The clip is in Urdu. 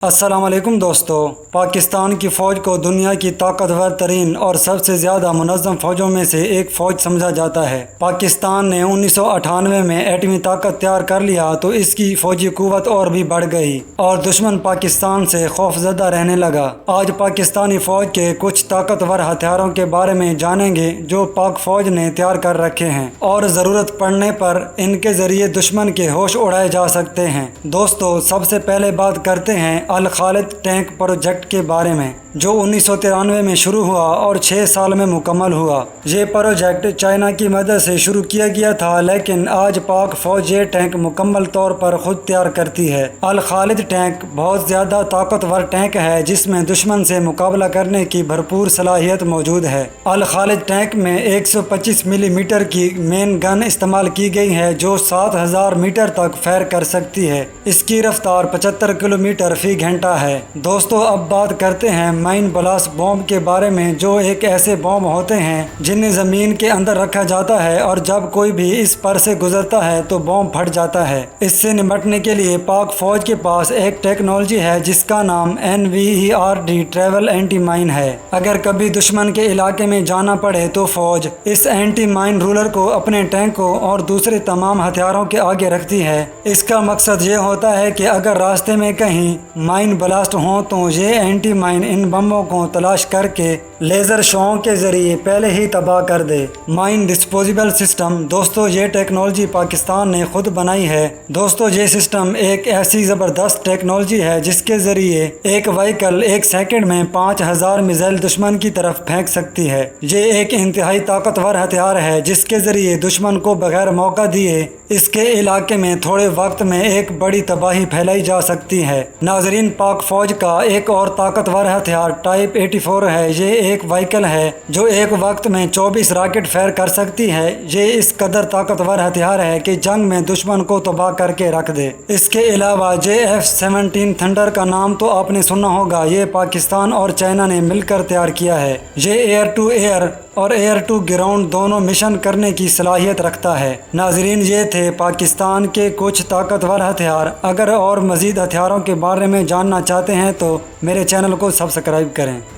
السلام علیکم دوستو، پاکستان کی فوج کو دنیا کی طاقتور ترین اور سب سے زیادہ منظم فوجوں میں سے ایک فوج سمجھا جاتا ہے۔ پاکستان نے 1998 میں ایٹمی طاقت تیار کر لیا تو اس کی فوجی قوت اور بھی بڑھ گئی اور دشمن پاکستان سے خوفزدہ رہنے لگا۔ آج پاکستانی فوج کے کچھ طاقتور ہتھیاروں کے بارے میں جانیں گے جو پاک فوج نے تیار کر رکھے ہیں اور ضرورت پڑنے پر ان کے ذریعے دشمن کے ہوش اڑائے جا سکتے ہیں۔ دوستو، سب سے پہلے بات کرتے ہیں الخالد ٹینک پروجیکٹ کے بارے میں، جو 1993 میں شروع ہوا اور 6 سال میں مکمل ہوا۔ یہ پروجیکٹ چائنا کی مدد سے شروع کیا گیا تھا، لیکن آج پاک فوج یہ ٹینک مکمل طور پر خود تیار کرتی ہے۔ الخالد ٹینک بہت زیادہ طاقتور ٹینک ہے جس میں دشمن سے مقابلہ کرنے کی بھرپور صلاحیت موجود ہے۔ الخالد ٹینک میں 125 ملی میٹر کی مین گن استعمال کی گئی ہے جو 7000 میٹر تک فائر کر سکتی ہے۔ اس کی رفتار 75 کلومیٹر فی گھنٹہ ہے۔ دوستو، اب بات کرتے ہیں مائن بلاسٹ بوم کے بارے میں، جو ایک ایسے بوم ہوتے ہیں جنہیں زمین کے اندر رکھا جاتا ہے اور جب کوئی بھی اس پر سے گزرتا ہے تو بوم پھٹ جاتا ہے۔ اس سے نمٹنے کے لیے پاک فوج کے پاس ایک ٹیکنالوجی ہے جس کا نام NVERD ٹریول اینٹی مائن ہے۔ اگر کبھی دشمن کے علاقے میں جانا پڑے تو فوج اس اینٹی مائن رولر کو اپنے ٹینکوں اور دوسرے تمام ہتھیاروں کے آگے رکھتی ہے۔ اس کا مقصد یہ ہوتا ہے کہ اگر راستے میں کہیں مائن بلاسٹ ہوں تو یہ اینٹی مائن ان بموں کو تلاش کر کے لیزر شوؤں کے ذریعے پہلے ہی تباہ کر دے۔ مائن ڈسپوزیبل سسٹم، دوستو یہ ٹیکنالوجی پاکستان نے خود بنائی ہے۔ دوستو یہ سسٹم ایک ایسی زبردست ٹیکنالوجی ہے جس کے ذریعے ایک وہیکل 1 سیکنڈ میں 5000 میزائل دشمن کی طرف پھینک سکتی ہے۔ یہ ایک انتہائی طاقتور ہتھیار ہے جس کے ذریعے دشمن کو بغیر موقع دیے اس کے علاقے میں تھوڑے وقت میں ایک بڑی تباہی پھیلائی جا سکتی ہے۔ ناظرین، پاک فوج کا ایک اور طاقتور ہتھیار ٹائپ 84 ہے۔ یہ ایک وہیکل ہے جو ایک وقت میں 24 راکٹ فائر کر سکتی ہے۔ یہ اس قدر طاقتور ہتھیار ہے کہ جنگ میں دشمن کو تباہ کر کے رکھ دے۔ اس کے علاوہ JF-17 تھنڈر کا نام تو آپ نے سنا ہوگا۔ یہ پاکستان اور چائنا نے مل کر تیار کیا ہے۔ یہ ایئر ٹو ایئر اور ایئر ٹو گراؤنڈ دونوں مشن کرنے کی صلاحیت رکھتا ہے۔ ناظرین، یہ تھے پاکستان کے کچھ طاقتور ہتھیار۔ اگر اور مزید ہتھیاروں کے بارے میں جاننا چاہتے ہیں تو میرے چینل کو سبسکرائب کریں۔